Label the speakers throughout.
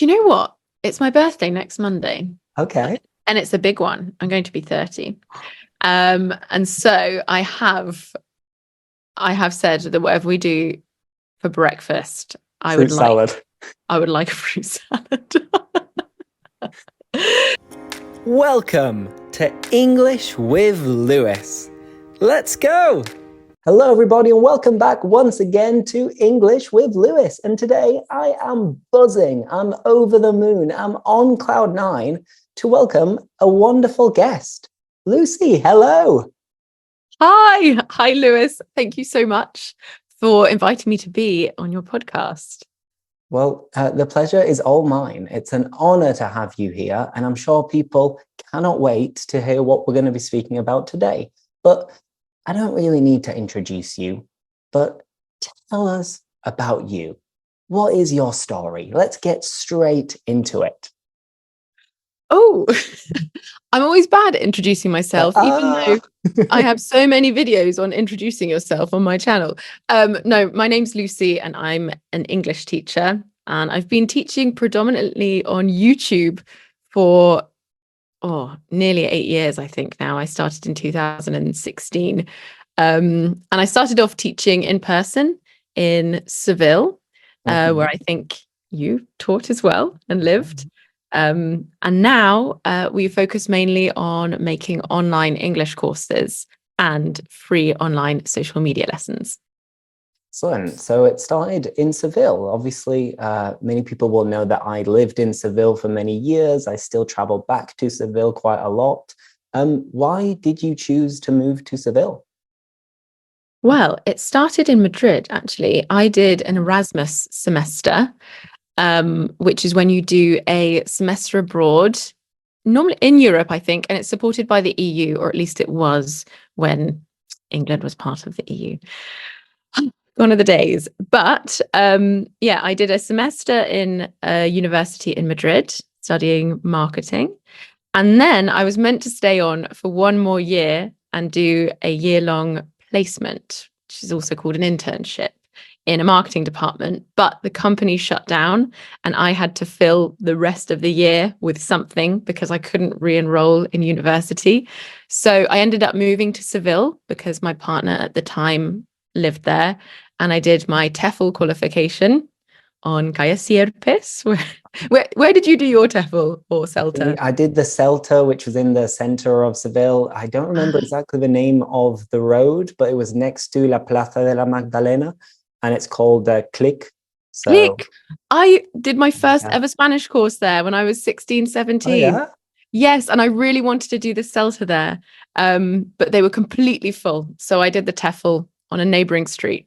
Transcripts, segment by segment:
Speaker 1: Do you know what? It's my birthday next Monday,
Speaker 2: Okay.
Speaker 1: and it's a big one. I'm going to be 30. And so I have said that whatever we do for breakfast, I would
Speaker 2: Fruit
Speaker 1: like
Speaker 2: salad.
Speaker 1: I would like a fruit salad.
Speaker 2: Welcome to English with Lewis. Let's go. Hello, everybody, and welcome back once again to English with Lewis. And today I am buzzing. I'm over the moon. I'm on cloud nine to welcome a wonderful guest. Lucy, hello.
Speaker 1: Hi, Lewis. Thank you so much for inviting me to be on your podcast.
Speaker 2: Well, the pleasure is all mine. It's an honor to have you here, and I'm sure people cannot wait to hear what we're going to be speaking about today. But I don't really need to introduce you, but tell us about you. What is your story? Let's get straight into it.
Speaker 1: Oh, I'm always bad at introducing myself, even though I have so many videos on introducing yourself on my channel. No, my name's Lucy and I'm an English teacher, and I've been teaching predominantly on YouTube for nearly 8 years, I think now. I started in 2016. And I started off teaching in person in Seville, where I think you taught as well and lived. And now we focus mainly on making online English courses and free online social media lessons.
Speaker 2: Excellent. So it started in Seville. Obviously, many people will know that I lived in Seville for many years. I still travel back to Seville quite a lot. Why did you choose to move to Seville?
Speaker 1: Well, it started in Madrid, actually. I did an Erasmus semester, which is when you do a semester abroad, normally in Europe, I think, and it's supported by the EU, or at least it was when England was part of the EU. One of the days. But yeah, I did a semester in a university in Madrid studying marketing. And then I was meant to stay on for one more year and do a year-long placement, which is also called an internship in a marketing department. But the company shut down and I had to fill the rest of the year with something because I couldn't re-enroll in university. So I ended up moving to Seville because my partner at the time lived there. And I did my TEFL qualification on Calle Sierpes. Where did you do your TEFL or CELTA?
Speaker 2: I did the Celta, which was in the center of Seville. I don't remember exactly the name of the road, but it was next to La Plaza de la Magdalena, and it's called Click. So,
Speaker 1: Click. I did my first
Speaker 2: yeah.
Speaker 1: ever Spanish course there when I was 16,
Speaker 2: Oh,
Speaker 1: 17.
Speaker 2: yeah.
Speaker 1: Yes, and I really wanted to do the CELTA there, but they were completely full. So I did the TEFL on a neighboring street.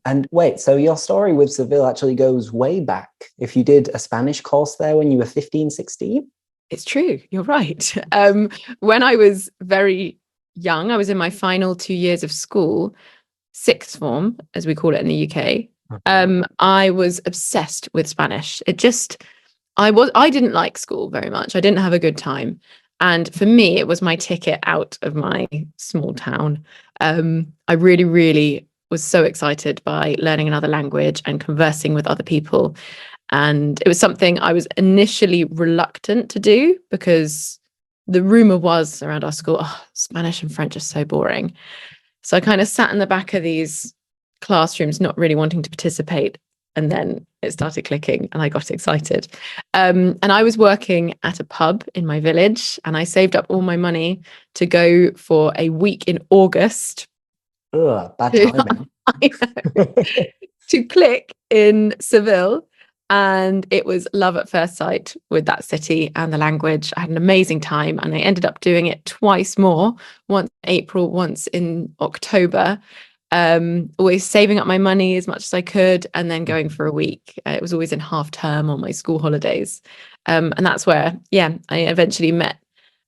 Speaker 2: And wait, so your story with Seville actually goes way back. If you did a Spanish course there when you were 15, 16?
Speaker 1: It's true. You're right. When I was very young, I was in my final 2 years of school, sixth form, as we call it in the UK. I was obsessed with Spanish. I didn't like school very much. I didn't have a good time. And for me, it was my ticket out of my small town. I really, really was so excited by learning another language and conversing with other people. And it was something I was initially reluctant to do because the rumor was around our school, oh, Spanish and French are so boring. So I kind of sat in the back of these classrooms, not really wanting to participate. And then it started clicking and I got excited. And I was working at a pub in my village and I saved up all my money to go for a week in August
Speaker 2: Ugh, bad
Speaker 1: to,
Speaker 2: timing.
Speaker 1: I know, to Click in Seville. And it was love at first sight with that city and the language. I had an amazing time and I ended up doing it twice more, once in April, once in October. Always saving up my money as much as I could and then going for a week. It was always in half term on my school holidays. And that's where, yeah, I eventually met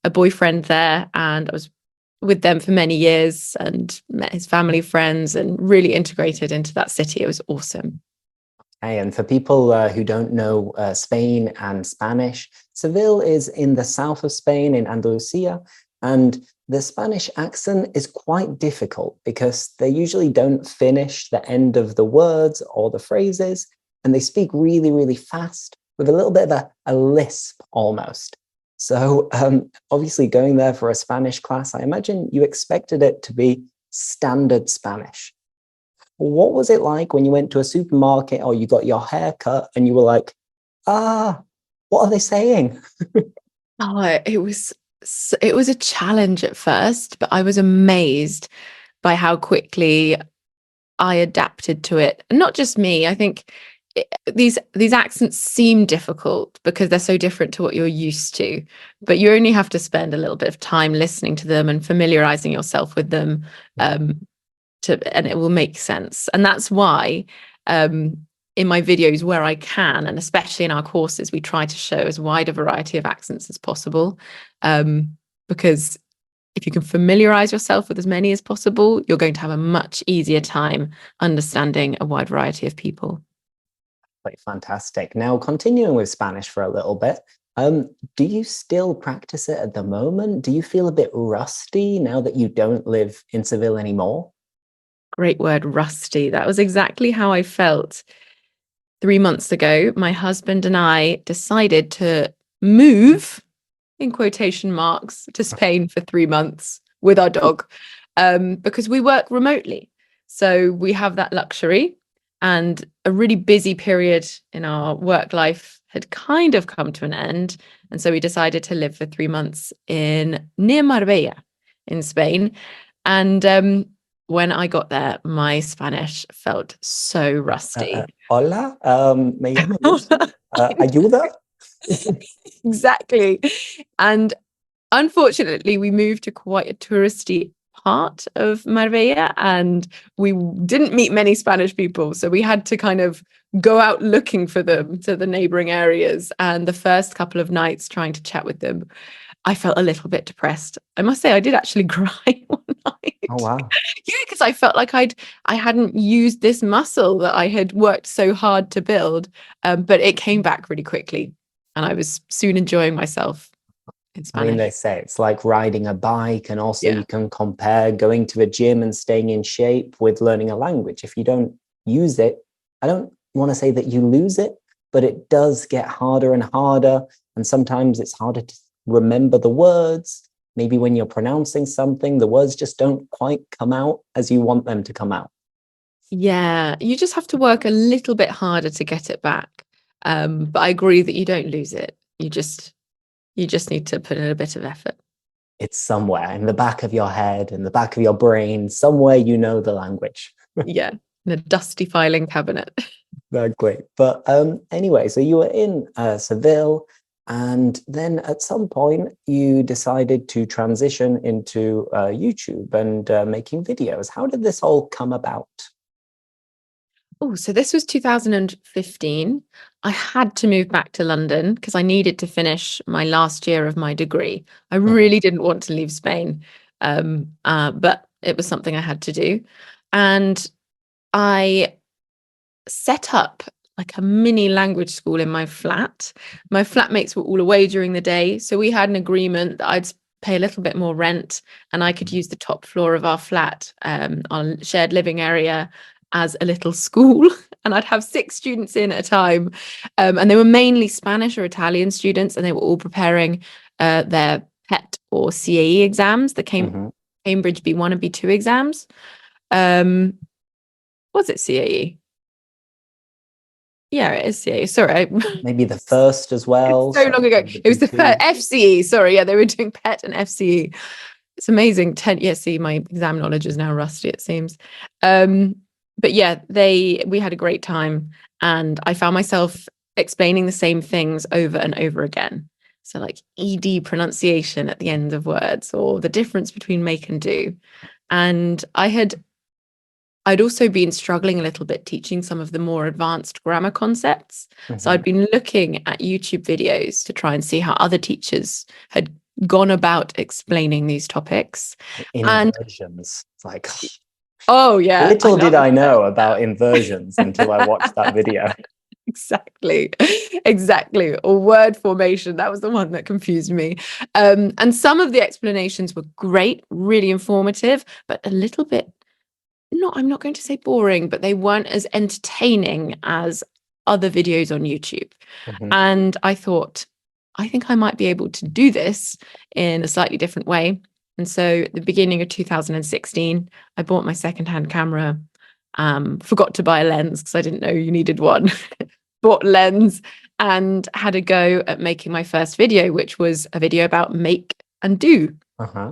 Speaker 1: a boyfriend there and I was with them for many years and met his family, friends, and really integrated into that city. It was awesome.
Speaker 2: Okay, and for people who don't know Spain and Spanish, Seville is in the south of Spain in Andalusia, and the Spanish accent is quite difficult because they usually don't finish the end of the words or the phrases, and they speak really, really fast. with a little bit of a lisp almost. So obviously going there for a Spanish class, I imagine you expected it to be standard Spanish. What was it like when you went to a supermarket or you got your hair cut and you were like, what are they saying?
Speaker 1: Oh, it was a challenge at first, but I was amazed by how quickly I adapted to it. And not just me. I think these accents seem difficult because they're so different to what you're used to, but you only have to spend a little bit of time listening to them and familiarizing yourself with them, and it will make sense. And that's why in my videos where I can, and especially in our courses, we try to show as wide a variety of accents as possible, because if you can familiarize yourself with as many as possible, you're going to have a much easier time understanding a wide variety of people.
Speaker 2: Fantastic. Now, continuing with Spanish for a little bit, do you still practice it at the moment? Do you feel a bit rusty now that you don't live in Seville anymore?
Speaker 1: Great word, rusty. That was exactly how I felt 3 months ago. My husband and I decided to move, in quotation marks, to Spain for 3 months with our dog, because we work remotely. So we have that luxury, and a really busy period in our work life had kind of come to an end. And so we decided to live for 3 months near Marbella in Spain. And when I got there, my Spanish felt so rusty.
Speaker 2: Hola, me llamo Lucy. Ayuda.
Speaker 1: Exactly. And unfortunately, we moved to quite a touristy part of Marbella, and we didn't meet many Spanish people. So we had to kind of go out looking for them to the neighboring areas. And the first couple of nights trying to chat with them, I felt a little bit depressed. I must say, I did actually cry one night.
Speaker 2: Oh, wow.
Speaker 1: Yeah, because I felt like I hadn't used this muscle that I had worked so hard to build, but it came back really quickly, and I was soon enjoying myself in
Speaker 2: I mean,
Speaker 1: Spanish.
Speaker 2: they say it's like riding a bike, and also
Speaker 1: Yeah.
Speaker 2: you can compare going to the gym and staying in shape with learning a language. If you don't use it, I don't want to say that you lose it, but it does get harder and harder. And sometimes it's harder to remember the words. Maybe when you're pronouncing something, the words just don't quite come out as you want them to come out.
Speaker 1: Yeah, you just have to work a little bit harder to get it back. But I agree that you don't lose it. You just need to put in a bit of effort.
Speaker 2: It's somewhere in the back of your head, in the back of your brain, somewhere you know the language.
Speaker 1: Yeah, in a dusty filing cabinet.
Speaker 2: Great. But anyway, so you were in Seville, and then at some point you decided to transition into YouTube and making videos. How did this all come about?
Speaker 1: Oh, so this was 2015. I had to move back to London because I needed to finish my last year of my degree. I really didn't want to leave Spain, but it was something I had to do. And I set up like a mini language school in my flat. My flatmates were all away during the day, so we had an agreement that I'd pay a little bit more rent and I could use the top floor of our flat, our shared living area, as a little school. And I'd have 6 students in at a time, and they were mainly Spanish or Italian students, and they were all preparing their PET or CAE exams, the Cambridge B1 and B2 exams. Was it CAE? Yeah, it is CAE. Sorry.
Speaker 2: Maybe the first as well.
Speaker 1: So long ago. It was the first FCE. Sorry. Yeah, they were doing PET and FCE. It's amazing. See, my exam knowledge is now rusty, it seems. But yeah, we had a great time, and I found myself explaining the same things over and over again. So like ED pronunciation at the end of words, or the difference between make and do. And I'd also been struggling a little bit teaching some of the more advanced grammar concepts. So I'd been looking at YouTube videos to try and see how other teachers had gone about explaining these topics.
Speaker 2: Inversions. It's like,
Speaker 1: oh yeah.
Speaker 2: Little did I know about inversions until I watched that video.
Speaker 1: Exactly. Or word formation. That was the one that confused me. And some of the explanations were great, really informative, but a little bit, I'm not going to say boring, but they weren't as entertaining as other videos on YouTube.
Speaker 2: Mhm.
Speaker 1: And I thought, I think I might be able to do this in a slightly different way. And so at the beginning of 2016, I bought my secondhand camera, forgot to buy a lens because I didn't know you needed one, bought a lens and had a go at making my first video, which was a video about make and do.
Speaker 2: Uh-huh.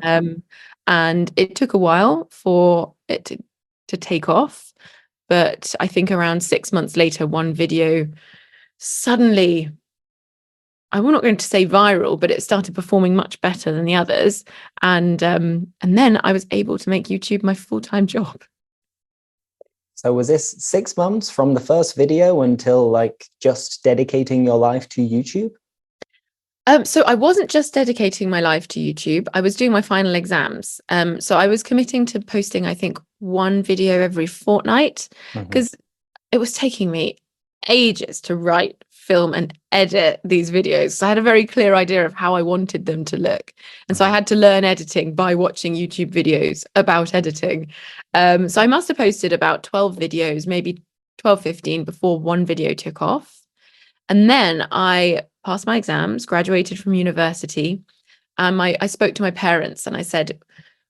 Speaker 1: And it took a while for it to take off. But I think around 6 months later, one video suddenly, I'm not going to say viral, but it started performing much better than the others. And then I was able to make YouTube my full-time job.
Speaker 2: So was this 6 months from the first video until like just dedicating your life to YouTube?
Speaker 1: So I wasn't just dedicating my life to YouTube. I was doing my final exams. So I was committing to posting, I think, one video every fortnight because it was taking me ages to write, film, and edit these videos. So I had a very clear idea of how I wanted them to look. And so I had to learn editing by watching YouTube videos about editing. So I must have posted about 12 videos, maybe 12, 15 before one video took off. And then I passed my exams, graduated from university. I spoke to my parents and I said,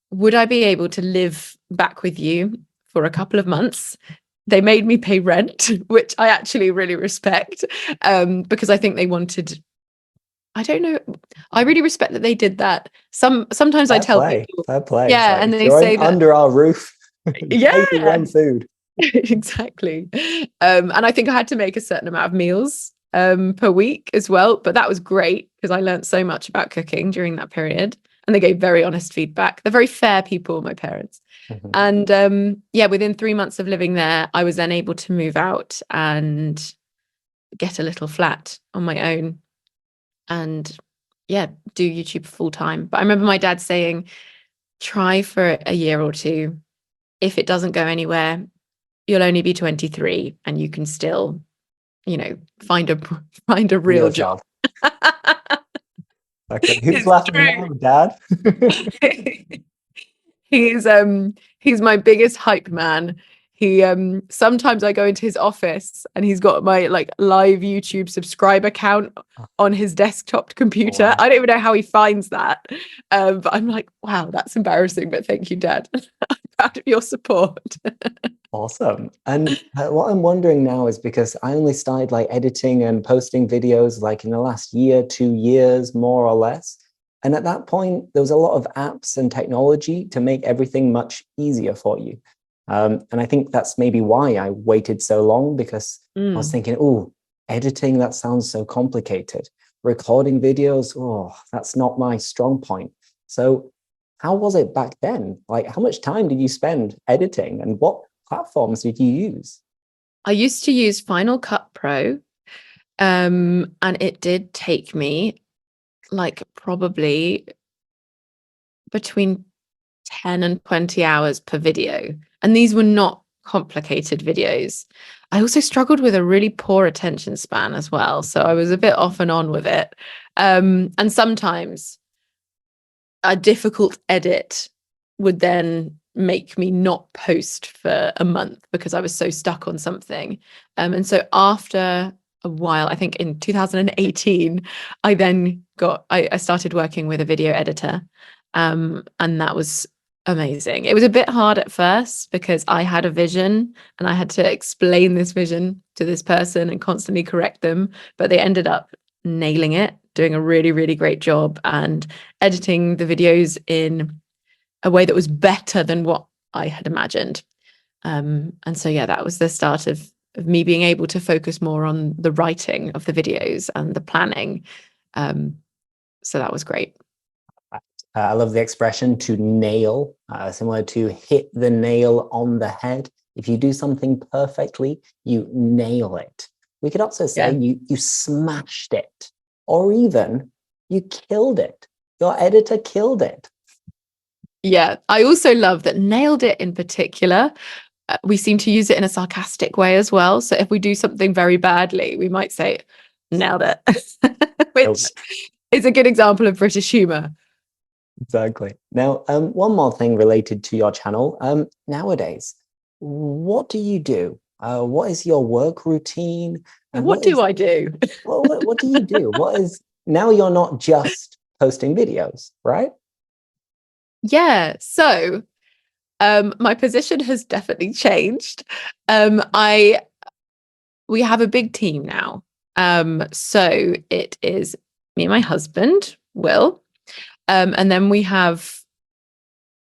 Speaker 1: would I be able to live back with you for a couple of months? They made me pay rent, which I actually really respect, because I think they wanted, I don't know, I really respect that they did that. Sometimes I tell people,
Speaker 2: fair play.
Speaker 1: yeah,
Speaker 2: Like,
Speaker 1: and they
Speaker 2: you're
Speaker 1: say that,
Speaker 2: under our roof,
Speaker 1: yeah,
Speaker 2: pay for your own food.
Speaker 1: exactly. And I think I had to make a certain amount of meals per week as well, but that was great because I learned so much about cooking during that period, and they gave very honest feedback. They're very fair people, my parents. And yeah, within 3 months of living there, I was then able to move out and get a little flat on my own and yeah, do YouTube full time. But I remember my dad saying, try for a year or two. If it doesn't go anywhere, you'll only be 23 and you can still, find a real job.
Speaker 2: Okay, who's
Speaker 1: It's
Speaker 2: laughing
Speaker 1: true.
Speaker 2: now, Dad?
Speaker 1: He's my biggest hype man. He sometimes I go into his office and he's got my like live YouTube subscriber count on his desktop computer.
Speaker 2: Wow.
Speaker 1: I don't even know how he finds that. But I'm like, wow, that's embarrassing. But thank you, Dad. I'm proud of your support.
Speaker 2: Awesome. And what I'm wondering now is because I only started like editing and posting videos like in the last year, 2 years, more or less. And at that point, there was a lot of apps and technology to make everything much easier for you. And I think that's maybe why I waited so long, because I was thinking, oh, editing, that sounds so complicated. Recording videos, oh, that's not my strong point. So how was it back then? Like, how much time did you spend editing and what platforms did you use?
Speaker 1: I used to use Final Cut Pro, and it did take me like probably between 10 and 20 hours per video. And these were not complicated videos. I also struggled with a really poor attention span as well. So I was a bit off and on with it. And sometimes a difficult edit would then make me not post for a month because I was so stuck on something. And so after a while, I think in 2018, I started working with a video editor. And that was amazing. It was a bit hard at first because I had a vision and I had to explain this vision to this person and constantly correct them, but they ended up nailing it, doing a really, really great job and editing the videos in a way that was better than what I had imagined. And so, yeah, that was the start of me being able to focus more on the writing of the videos and the planning. So that was great.
Speaker 2: I love the expression to nail, similar to hit the nail on the head. If you do something perfectly, you nail it. We could also say you smashed it, or even you killed it. Your editor killed it.
Speaker 1: Yeah, I also love that nailed it in particular. We seem to use it in a sarcastic way as well. So if we do something very badly, we might say, nailed it, which is a good example of British humor.
Speaker 2: Exactly. Now, one more thing related to your channel. Nowadays, what do you do? What is your work routine? And
Speaker 1: What do I do?
Speaker 2: what do you do? Now you're not just posting videos, right?
Speaker 1: Yeah. So my position has definitely changed. I We have a big team now. So it is me and my husband, Will, and then we have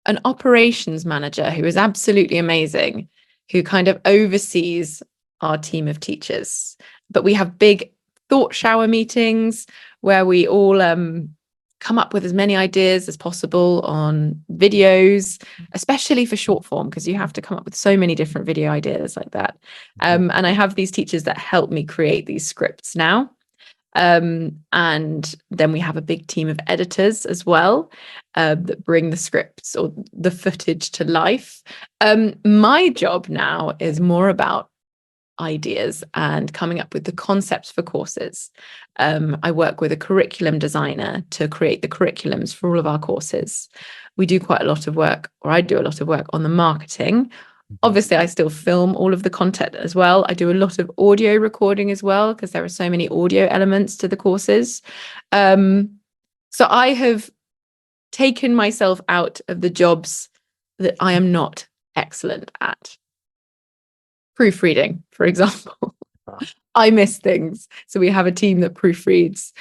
Speaker 1: an operations manager who is absolutely amazing, who kind of oversees our team of teachers. But we have big thought shower meetings where we all come up with as many ideas as possible on videos, especially for short form, because you have to come up with so many different video ideas like that. And I have these teachers that help me create these scripts now. And then we have a big team of editors as well, that bring the scripts or the footage to life. My job now is more about ideas and coming up with the concepts for courses. I work with a curriculum designer to create the curriculums for all of our courses. We do quite a lot of work, or I do a lot of work on the marketing. Obviously, I still film all of the content as well. I do a lot of audio recording as well, because there are so many audio elements to the courses. So I have taken myself out of the jobs that I am not excellent at. Proofreading, for example. I miss things. So we have a team that proofreads.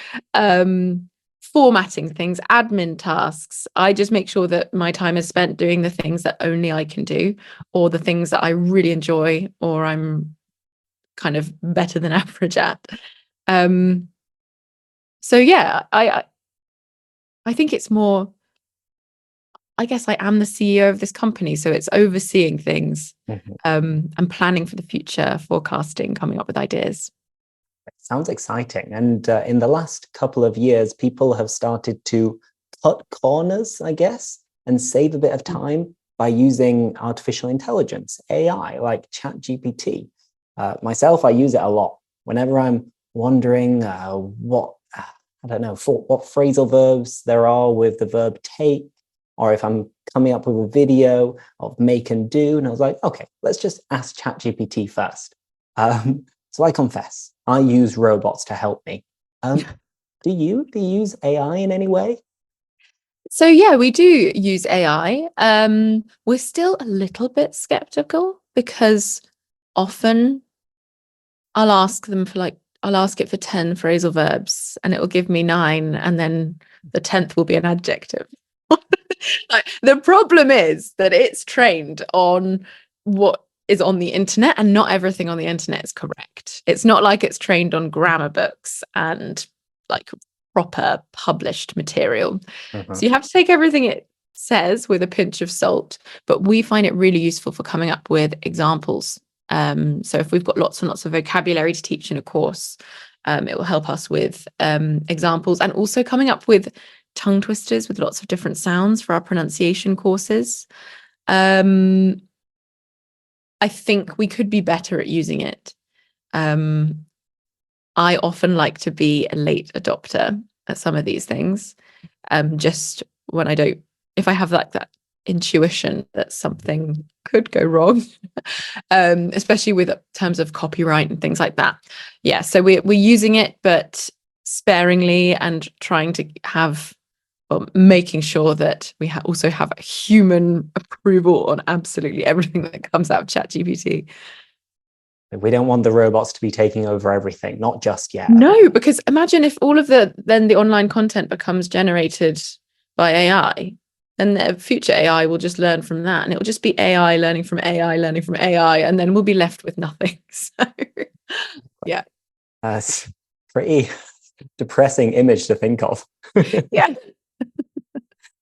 Speaker 1: Formatting things, admin tasks. I just make sure that my time is spent doing the things that only I can do, or the things that I really enjoy, or I'm kind of better than average at. So yeah, I think it's more, I guess I am the CEO of this company, so it's overseeing things, and planning for the future, forecasting, coming up with ideas.
Speaker 2: Sounds exciting. And in the last couple of years, people have started to cut corners, I guess, and save a bit of time by using artificial intelligence, AI, like ChatGPT. Myself, I use it a lot. Whenever I'm wondering what phrasal verbs there are with the verb take, or if I'm coming up with a video of make and do, and I was like, okay, let's just ask ChatGPT first. So I confess, I use robots to help me. Do you use AI in any way?
Speaker 1: So yeah, we do use AI. We're still a little bit skeptical, because often I'll ask it for 10 phrasal verbs and it will give me 9, and then the 10th will be an adjective. Like, the problem is that it's trained on what is on the internet, and not everything on the internet is correct. It's not like it's trained on grammar books and like proper published material. So you have to take everything it says with a pinch of salt, but we find it really useful for coming up with examples. So if we've got lots and lots of vocabulary to teach in a course, it will help us with examples, and also coming up with tongue twisters with lots of different sounds for our pronunciation courses. I think we could be better at using it. I often like to be a late adopter at some of these things. Just when if I have like that intuition that something could go wrong, especially with terms of copyright and things like that. Yeah, so we're using it, but sparingly, and trying to have, making sure that we also have a human approval on absolutely everything that comes out of ChatGPT.
Speaker 2: We don't want the robots to be taking over everything, not just yet.
Speaker 1: No, because imagine if all of the online content becomes generated by AI, then the future AI will just learn from that, and it will just be AI learning from AI, learning from AI, and then we'll be left with nothing. So, yeah.
Speaker 2: It's pretty depressing image to think of.
Speaker 1: Yeah.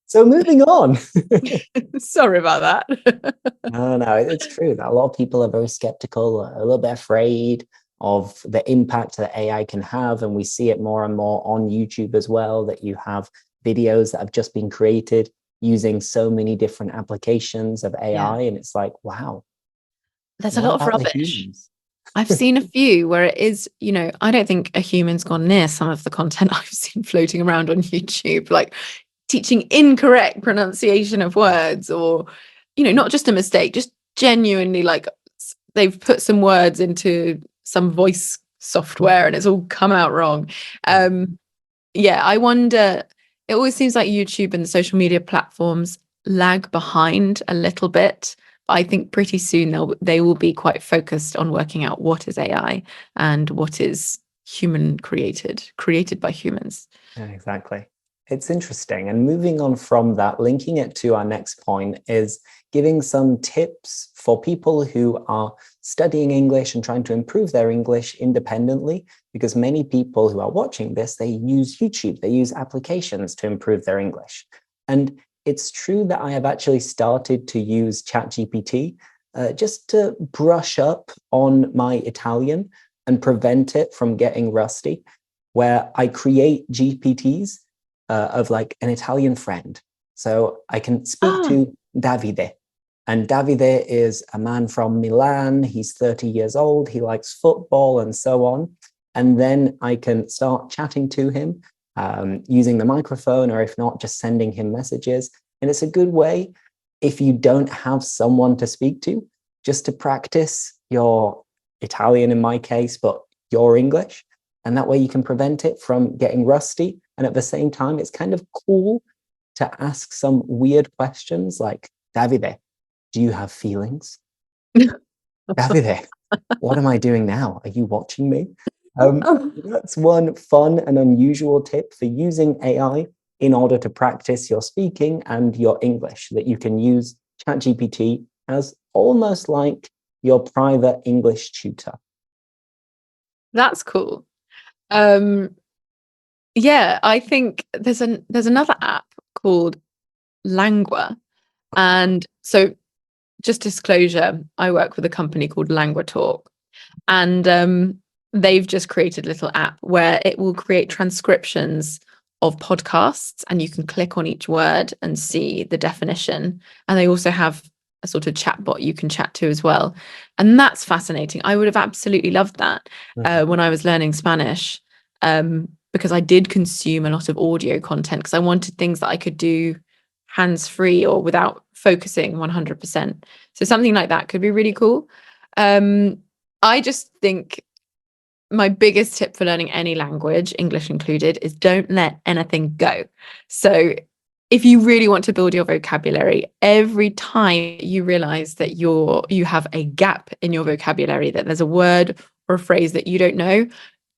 Speaker 2: So moving on.
Speaker 1: Sorry about that.
Speaker 2: No, it's true that a lot of people are very skeptical, a little bit afraid of the impact that AI can have. And we see it more and more on YouTube as well, that you have videos that have just been created using so many different applications of AI. And it's like, wow.
Speaker 1: There's a lot of rubbish. I've seen a few where it is, I don't think a human's gone near some of the content I've seen floating around on YouTube, like teaching incorrect pronunciation of words, or, not just a mistake, just genuinely like they've put some words into some voice software and it's all come out wrong. Yeah, I wonder, it always seems like YouTube and the social media platforms lag behind a little bit. But I think pretty soon they will be quite focused on working out what is AI and what is human created by humans.
Speaker 2: Yeah, exactly. It's interesting. And moving on from that, linking it to our next point is giving some tips for people who are studying English and trying to improve their English independently, because many people who are watching this, they use YouTube, they use applications to improve their English. And it's true that I have actually started to use ChatGPT just to brush up on my Italian and prevent it from getting rusty, where I create GPTs of like an Italian friend. So I can speak to Davide. And Davide is a man from Milan. He's 30 years old. He likes football and so on. And then I can start chatting to him using the microphone, or if not, just sending him messages. And it's a good way, if you don't have someone to speak to, just to practice your Italian in my case, but your English. And that way you can prevent it from getting rusty. And at the same time, it's kind of cool to ask some weird questions like, Davide, do you have feelings? Davide, what am I doing now? Are you watching me? That's one fun and unusual tip for using AI in order to practice your speaking and your English, that you can use ChatGPT as almost like your private English tutor.
Speaker 1: That's cool. Yeah, I think there's another app called Langua. And so just disclosure, I work with a company called Langua Talk. And they've just created a little app where it will create transcriptions of podcasts, and you can click on each word and see the definition. And they also have a sort of chat bot you can chat to as well. And that's fascinating. I would have absolutely loved that when I was learning Spanish, because I did consume a lot of audio content because I wanted things that I could do hands-free or without focusing 100%. So something like that could be really cool. I just think my biggest tip for learning any language, English included, is don't let anything go. So if you really want to build your vocabulary, every time you realize that you have a gap in your vocabulary, that there's a word or a phrase that you don't know,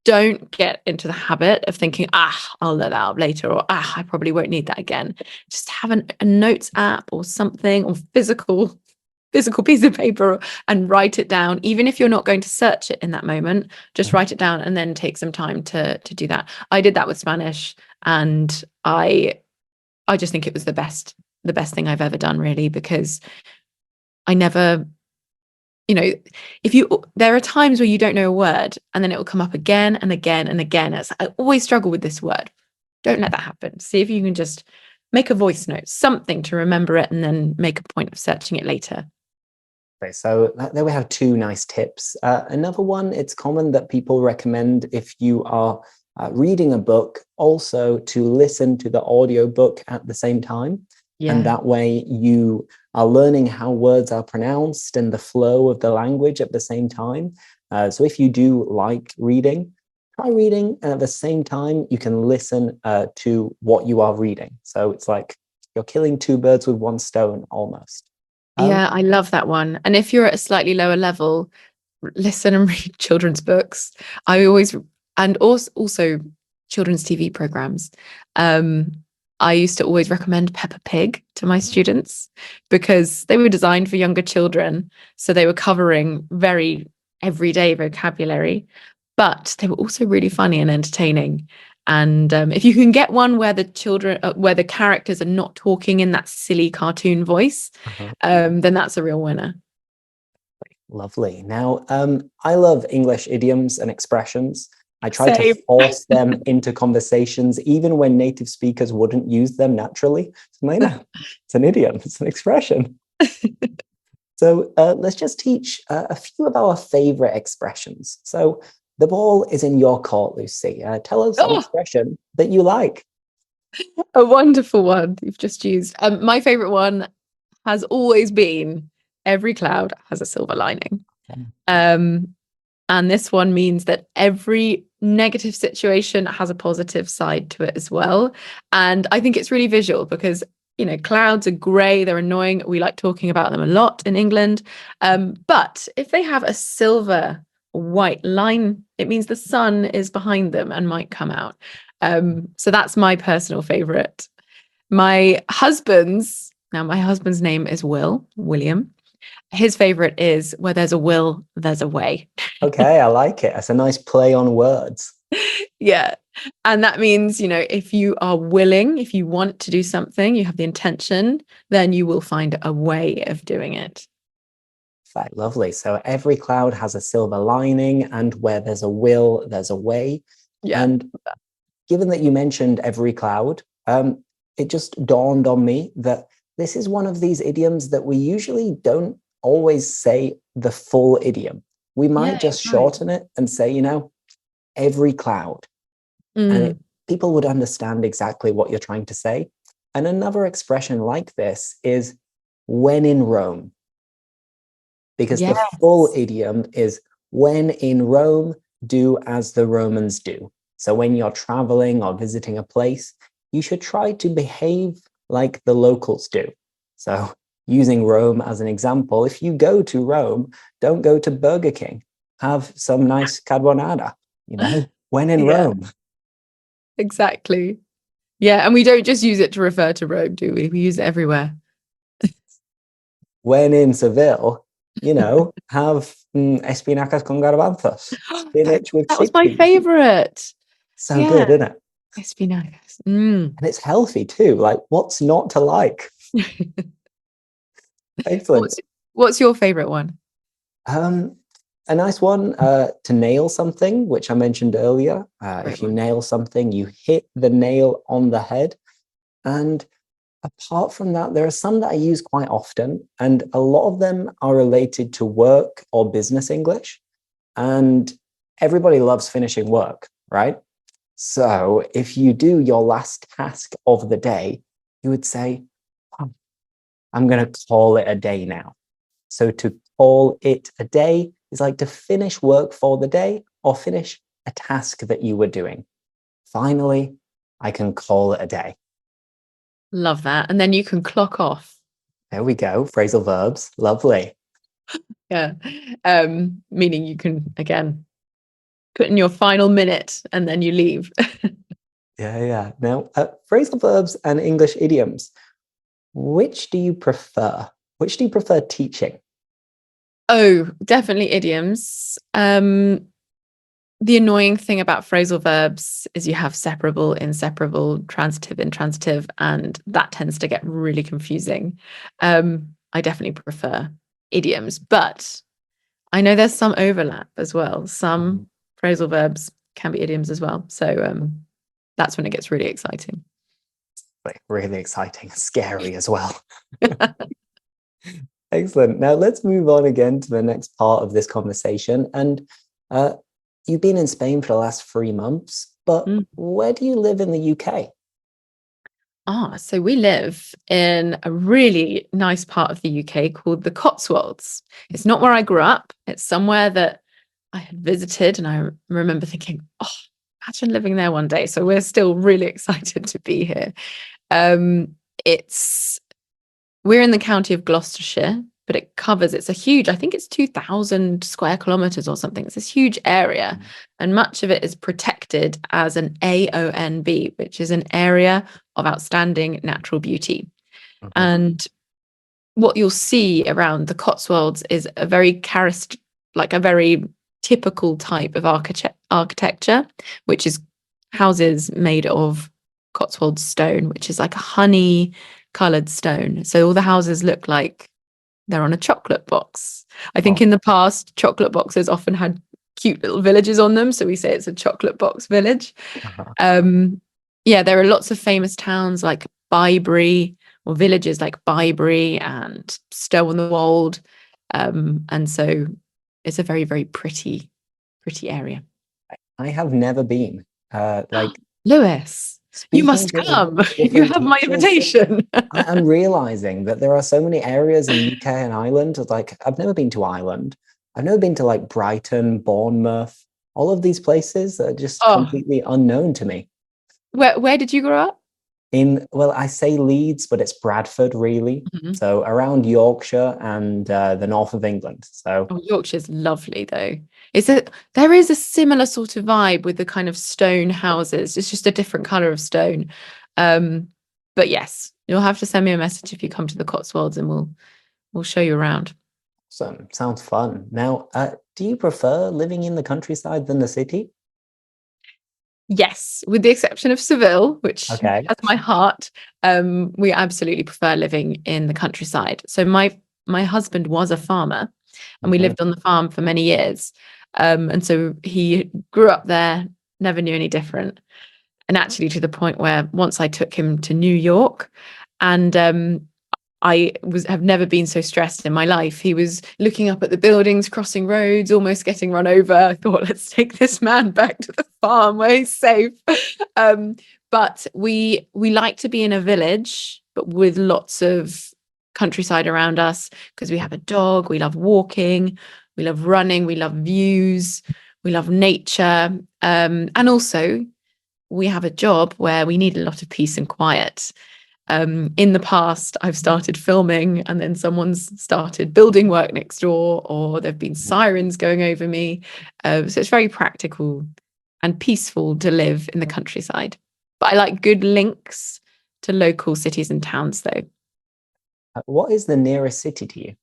Speaker 1: don't get into the habit of thinking, I'll let that up later, or I probably won't need that again. Just have a notes app or something, or physical piece of paper, and write it down. Even if you're not going to search it in that moment, just write it down and then take some time to do that. I did that with Spanish, and I just think it was the best thing I've ever done, really, because I never, there are times where you don't know a word and then it will come up again and again and again. I always struggle with this word. Don't let that happen. See if you can just make a voice note, something to remember it, and then make a point of searching it later.
Speaker 2: Okay, so there we have two nice tips. Another one, it's common that people recommend, if you are reading a book, also to listen to the audio book at the same time.
Speaker 1: Yeah.
Speaker 2: And that way you are learning how words are pronounced and the flow of the language at the same time. So if you do like reading, try reading, and at the same time you can listen to what you are reading. So it's like you're killing two birds with one stone almost.
Speaker 1: Yeah, I love that one. And if you're at a slightly lower level, listen and read children's books. And also children's TV programs. I used to always recommend Peppa Pig to my students because they were designed for younger children. So they were covering very everyday vocabulary, but they were also really funny and entertaining. And if you can get one where the characters are not talking in that silly cartoon voice, then that's a real winner.
Speaker 2: Lovely. Now, I love English idioms and expressions. I try
Speaker 1: Same.
Speaker 2: to force them into conversations, even when native speakers wouldn't use them naturally. So, it's an idiom, it's an expression. So let's just teach a few of our favorite expressions. So the ball is in your court, Lucy. Tell us an expression that you like.
Speaker 1: A wonderful one you've just used. My favorite one has always been, every cloud has a silver lining. And this one means that every negative situation has a positive side to it as well. And I think it's really visual because, clouds are grey, they're annoying. We like talking about them a lot in England. But if they have a silver white line, it means the sun is behind them and might come out. So that's my personal favourite. My husband's name is William. His favorite is where there's a will, there's a way.
Speaker 2: Okay, I like it. It's a nice play on words.
Speaker 1: Yeah. And that means, if you are willing, if you want to do something, you have the intention, then you will find a way of doing it.
Speaker 2: Fact, lovely. So every cloud has a silver lining, and where there's a will, there's a way.
Speaker 1: Yeah.
Speaker 2: And given that you mentioned every cloud, it just dawned on me that this is one of these idioms that we usually don't always say the full idiom. We might just shorten it and say, every cloud. And people would understand exactly what you're trying to say. And another expression like this is when in Rome. Because the full idiom is when in Rome, do as the Romans do. So when you're traveling or visiting a place, you should try to behave like the locals do. So using Rome as an example, if you go to Rome, don't go to Burger King. Have some nice carbonara, when in Rome.
Speaker 1: Exactly. Yeah, and we don't just use it to refer to Rome, do we? We use it everywhere.
Speaker 2: When in Seville, have espinacas con garbanzos, spinach with chickpeas.
Speaker 1: That was my favorite.
Speaker 2: So good, isn't it?
Speaker 1: Espinacas.
Speaker 2: And it's healthy too. Like, what's not to like? Excellent.
Speaker 1: What's your favorite one?
Speaker 2: A nice one to nail something, which I mentioned earlier. If you nail something, you hit the nail on the head. And apart from that, there are some that I use quite often, and a lot of them are related to work or business English. And everybody loves finishing work, right? So if you do your last task of the day, you would say, I'm going to call it a day now. So to call it a day is like to finish work for the day or finish a task that you were doing. Finally, I can call it a day.
Speaker 1: Love that. And then you can clock off.
Speaker 2: There we go. Phrasal verbs. Lovely.
Speaker 1: Yeah. Meaning you can, again, put in your final minute and then you leave.
Speaker 2: Yeah. Now, phrasal verbs and English idioms. Which do you prefer? Which do you prefer teaching?
Speaker 1: Oh, definitely idioms. The annoying thing about phrasal verbs is you have separable, inseparable, transitive, intransitive, and that tends to get really confusing. I definitely prefer idioms, but I know there's some overlap as well. Some phrasal verbs can be idioms as well. So that's when it gets really exciting.
Speaker 2: Really exciting, scary as well. Excellent. Now let's move on again to the next part of this conversation. And you've been in Spain for the last 3 months, but where do you live in the UK?
Speaker 1: So we live in a really nice part of the UK called the Cotswolds. It's not where I grew up. It's somewhere that I had visited, and I remember thinking, imagine living there one day. So we're still really excited to be here. We're in the county of Gloucestershire, but it's a huge, I think it's 2,000 square kilometers or something. It's this huge area, and much of it is protected as an AONB, which is an area of outstanding natural beauty. And what you'll see around the Cotswolds is a very typical type of architecture, which is houses made of Cotswold stone, which is like a honey colored stone. So all the houses look like they're on a chocolate box. I think in the past, chocolate boxes often had cute little villages on them. So we say it's a chocolate box village. There are lots of famous towns like Bybury, or villages like Bybury and Stow-on-the-Wold. And so it's a very, very pretty area.
Speaker 2: I have never been.
Speaker 1: Lewis, you must come. You have my invitation.
Speaker 2: I'm realizing that there are so many areas in UK and Ireland. Like, I've never been to Ireland. I've never been to like Brighton, Bournemouth, all of these places that are just
Speaker 1: Oh,
Speaker 2: completely unknown to me.
Speaker 1: where did you grow up?
Speaker 2: Well, I say Leeds, but it's Bradford, really.
Speaker 1: Mhm.
Speaker 2: So around Yorkshire and the north of England. So
Speaker 1: Oh, Yorkshire's lovely though. There is a similar sort of vibe with the kind of stone houses. It's just a different color of stone. Um, but yes, you'll have to send me a message if you come to the Cotswolds and we'll show you around.
Speaker 2: sounds fun. Now, do you prefer living in the countryside than the city?
Speaker 1: Yes, with the exception of Seville, which
Speaker 2: Okay.
Speaker 1: has my heart, we absolutely prefer living in the countryside. So my husband was a farmer, and we
Speaker 2: Mhm.
Speaker 1: lived on the farm for many years. And so he grew up there, never knew any different. And actually, to the point where once I took him to New York, and I have never been so stressed in my life. He was looking up at the buildings, crossing roads, almost getting run over. I thought, let's take this man back to the farm where he's safe. Um, but we like to be in a village, but with lots of countryside around us because we have a dog. We love walking, we love running, we love views, we love nature, and also we have a job where we need a lot of peace and quiet. In the past, I've started filming and then someone's started building work next door, or there've been sirens going over me. So it's very practical and peaceful to live in the countryside. But I like good links to local cities and towns, though.
Speaker 2: What is the nearest city to you?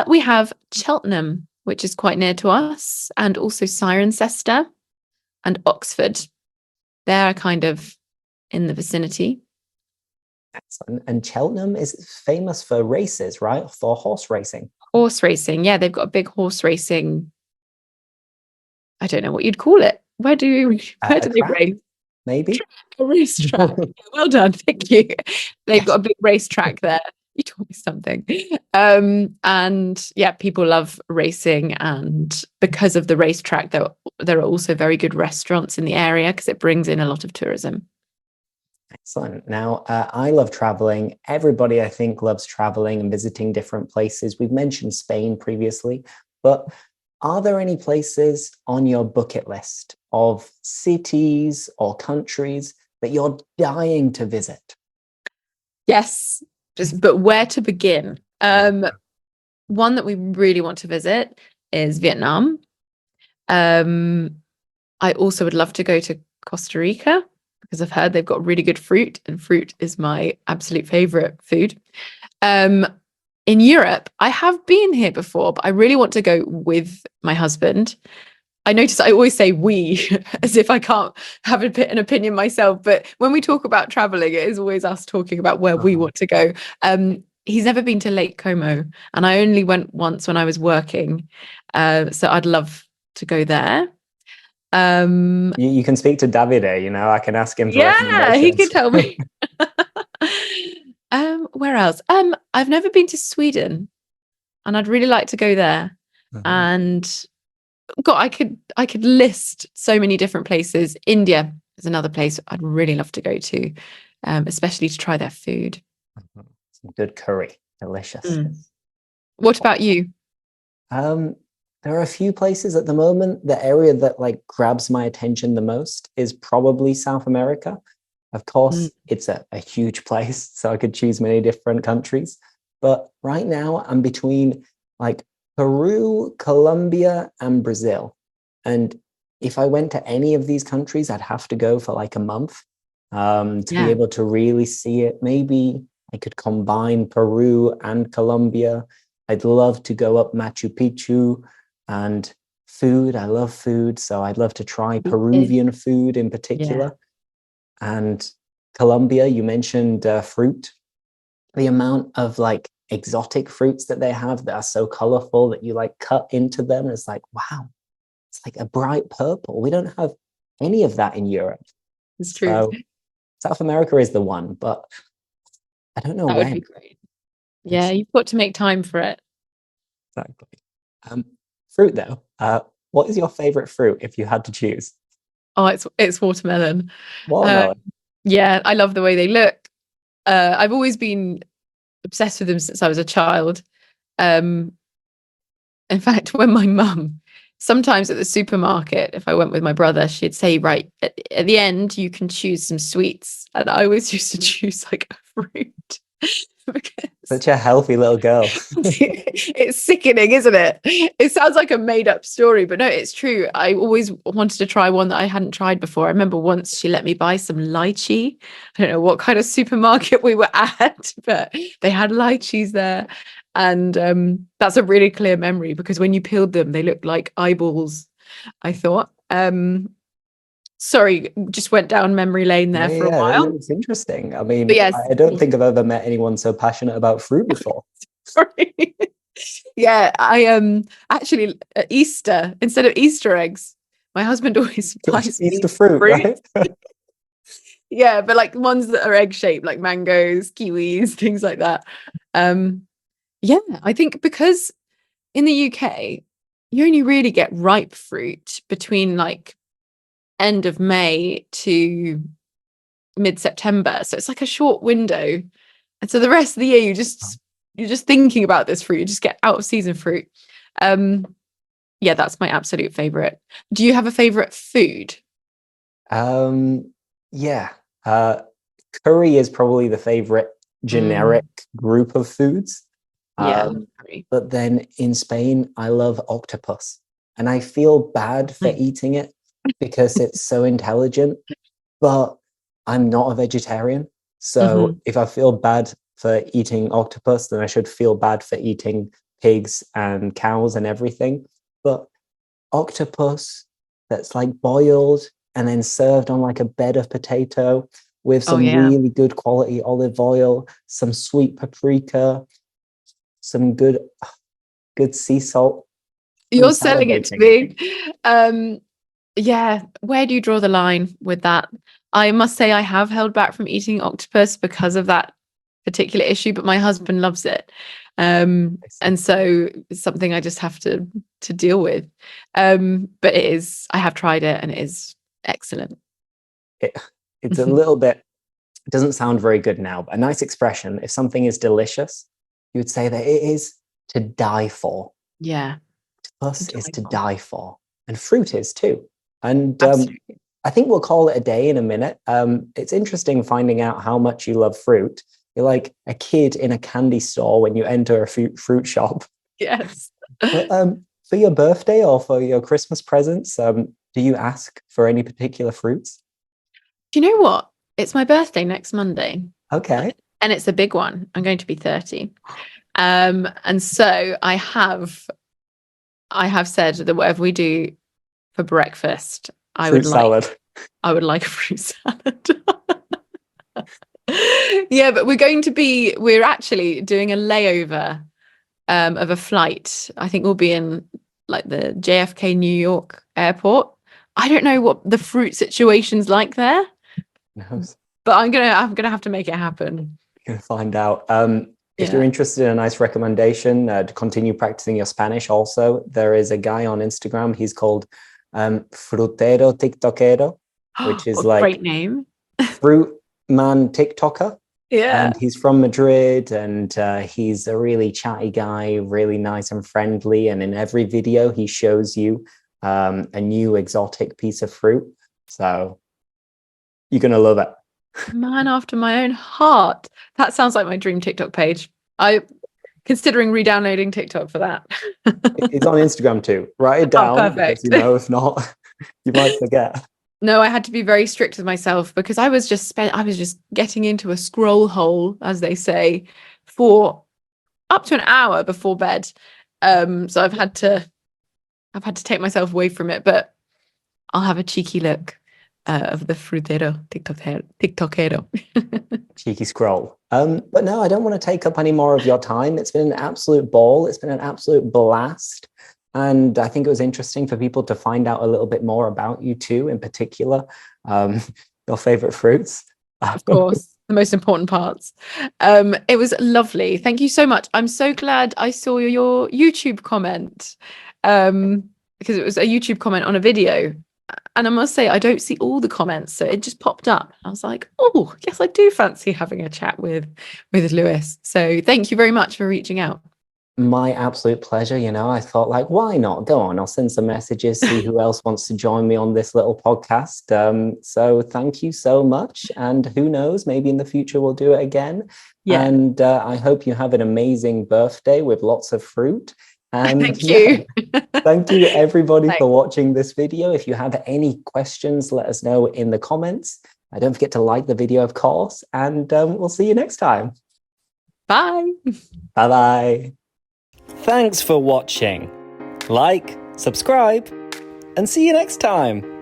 Speaker 1: We have Cheltenham, which is quite near to us, and also Cirencester and Oxford. They're kind of in the vicinity.
Speaker 2: Excellent. And Cheltenham is famous for races, right? For horse racing.
Speaker 1: Horse racing. Yeah, they've got a big horse racing. I don't know what you'd call it. Where
Speaker 2: A
Speaker 1: do they
Speaker 2: track,
Speaker 1: race?
Speaker 2: maybe?
Speaker 1: A racetrack. Well done, thank you. They've got a big racetrack there. You told me something. And yeah, people love racing, and because of the racetrack, there are also very good restaurants in the area because it brings in a lot of tourism.
Speaker 2: Excellent. Now, I love traveling. Everybody, I think, loves traveling and visiting different places. We've mentioned Spain previously, but are there any places on your bucket list of cities or countries that you're dying to visit?
Speaker 1: Yes, but where to begin? One that we really want to visit is Vietnam. Um, I also would love to go to Costa Rica because I've heard they've got really good fruit, and fruit is my absolute favorite food. Um, in Europe, I have been here before, but I really want to go with my husband. I notice I always say we as if I can't have an opinion myself. But when we talk about traveling, it is always us talking about where we
Speaker 2: Uh-huh.
Speaker 1: want to go. He's never been to Lake Como, and I only went once when I was working. So I'd love to go there. Um,
Speaker 2: You can speak to Davide, I can ask him for
Speaker 1: yeah, he could
Speaker 2: recommendations.
Speaker 1: tell me. Where else? I've never been to Sweden, and I'd really like to go there.
Speaker 2: Mhm.
Speaker 1: And God, I could list so many different places. India is another place I'd really love to go to, especially to try their food.
Speaker 2: Some good curry, delicious.
Speaker 1: Mm. What about you?
Speaker 2: Um, there are a few places at the moment. The area that like grabs my attention the most is probably South America. Of
Speaker 1: Mm.
Speaker 2: course, it's a huge place, so I could choose many different countries. But right now, I'm between like Peru, Colombia, and Brazil. And if I went to any of these countries, I'd have to go for like a month to be
Speaker 1: Yeah.
Speaker 2: able to really see it. Maybe I could combine Peru and Colombia. I'd love to go up Machu Picchu and food. I love food, so I'd love to try Peruvian food in
Speaker 1: Yeah.
Speaker 2: particular. And Colombia, you mentioned fruit. The amount of like exotic fruits that they have that are so colorful that you like cut into them is like, wow, it's like a bright purple. We don't have any of that in Europe.
Speaker 1: It's true.
Speaker 2: So South America is the one, but I don't know
Speaker 1: That would be
Speaker 2: when.
Speaker 1: great. Yeah,
Speaker 2: It's
Speaker 1: you've got to make time for it.
Speaker 2: exactly. Um, fruit though. What is your favorite fruit if you had to choose?
Speaker 1: Oh, it's watermelon. Uh,
Speaker 2: Watermelon.
Speaker 1: yeah, I love the way they look. I've always been obsessed with them since I was a child. Um, In fact, when my mum, sometimes at the supermarket, if I went with my brother, she'd say, right, at the end, you can choose some sweets. And I always used to choose like a fruit because
Speaker 2: Such a healthy little girl.
Speaker 1: it's sickening, isn't it? It sounds like a made up story, but no, it's true. I always wanted to try one that I hadn't tried before. I remember once she let me buy some lychee. I don't know what kind of supermarket we were at, but they had lychees there. And that's a really clear memory because when you peeled them, they looked like eyeballs, I thought. Sorry, just went down memory lane there for a
Speaker 2: Yeah,
Speaker 1: while.
Speaker 2: it's interesting. I mean,
Speaker 1: But yes,
Speaker 2: I don't think I've ever met anyone so passionate about fruit before.
Speaker 1: sorry. Yeah, I actually at Easter, instead of Easter eggs, my husband always buys me
Speaker 2: Easter fruit, right?
Speaker 1: Yeah, but like ones that are egg shaped, like mangoes, kiwis, things like that. Yeah, I think because in the UK, you only really get ripe fruit between like end of May to mid-September. So it's like a short window. And so the rest of the year you're just thinking about this fruit. You just get out of season fruit. Yeah, that's my absolute favorite. Do you have a favorite food?
Speaker 2: Yeah. Curry is probably the favorite generic group of foods.
Speaker 1: Yeah,
Speaker 2: But then in Spain, I love octopus. And I feel bad for
Speaker 1: Nice.
Speaker 2: eating it because it's so intelligent, but I'm not a vegetarian. So
Speaker 1: Mhm.
Speaker 2: if I feel bad for eating octopus, then I should feel bad for eating pigs and cows and everything. But octopus that's like boiled and then served on like a bed of potato with
Speaker 1: Oh
Speaker 2: some
Speaker 1: yeah.
Speaker 2: really good quality olive oil, some sweet paprika, some good sea salt. I'm
Speaker 1: You're selling it to
Speaker 2: salivating.
Speaker 1: me. Yeah, where do you draw the line with that? I must say I have held back from eating octopus because of that particular issue, but my husband loves it. And so it's something I just have to deal with. But I have tried it and it is excellent.
Speaker 2: It's a little bit, it doesn't sound very good now, but a nice expression. If something is delicious, you would say that it is to die for.
Speaker 1: Yeah,
Speaker 2: Octopus is to
Speaker 1: delightful.
Speaker 2: die for. And fruit is too. And
Speaker 1: Absolutely.
Speaker 2: I think we'll call it a day in a minute. It's interesting finding out how much you love fruit. You're like a kid in a candy store when you enter a fruit shop.
Speaker 1: Yes.
Speaker 2: But for your birthday or for your Christmas presents, do you ask for any particular fruits?
Speaker 1: Do you know what? It's my birthday next Monday,
Speaker 2: Okay.
Speaker 1: and it's a big one. I'm going to be 30. And so I have said that whatever we do for breakfast,
Speaker 2: Fruit salad.
Speaker 1: I would like a fruit salad. Yeah, but we're actually doing a layover of a flight. I think we'll be in like the JFK New York airport. I don't know what the fruit situation's like there,
Speaker 2: No,
Speaker 1: but I'm gonna have to make it happen.
Speaker 2: you're gonna find out. If you're
Speaker 1: Yeah.
Speaker 2: interested in a nice recommendation to continue practicing your Spanish, also there is a guy on Instagram. He's called Frutero TikTokero, which is
Speaker 1: What a
Speaker 2: like
Speaker 1: great name.
Speaker 2: fruit man TikToker.
Speaker 1: Yeah.
Speaker 2: And he's from Madrid, and he's a really chatty guy, really nice and friendly. And in every video, he shows you a new exotic piece of fruit. So you're gonna love it.
Speaker 1: Man after my own heart. That sounds like my dream TikTok page. I considering re-downloading TikTok for that.
Speaker 2: It's on Instagram too. Write it
Speaker 1: Oh,
Speaker 2: down because
Speaker 1: perfect.
Speaker 2: if not, you might forget.
Speaker 1: No, I had to be very strict with myself because I was just getting into a scroll hole, as they say, for up to an hour before bed. So I've had to take myself away from it, but I'll have a cheeky look of the frutero TikTokero.
Speaker 2: Cheeky scroll. But no, I don't want to take up any more of your time. It's been an absolute ball. It's been an absolute blast. And I think it was interesting for people to find out a little bit more about you too, in particular, your favorite fruits.
Speaker 1: Of course, the most important parts. It was lovely. Thank you so much. I'm so glad I saw your YouTube comment because it was a YouTube comment on a video. And I must say, I don't see all the comments, so it just popped up. I was like, oh, yes, I do fancy having a chat with Lewis. So thank you very much for reaching out.
Speaker 2: My absolute pleasure. I thought, like, why not? Go on, I'll send some messages, see who else wants to join me on this little podcast. So thank you so much. And who knows, maybe in the future we'll do it again.
Speaker 1: Yeah.
Speaker 2: And I hope you have an amazing birthday with lots of fruit. And
Speaker 1: Thank you.
Speaker 2: thank you everybody
Speaker 1: Thanks.
Speaker 2: for watching this video. If you have any questions, let us know in the comments. Don't forget to like the video, of course, and we'll see you next time.
Speaker 1: Bye.
Speaker 2: Bye-bye. Thanks for watching. Like, subscribe, and see you next time.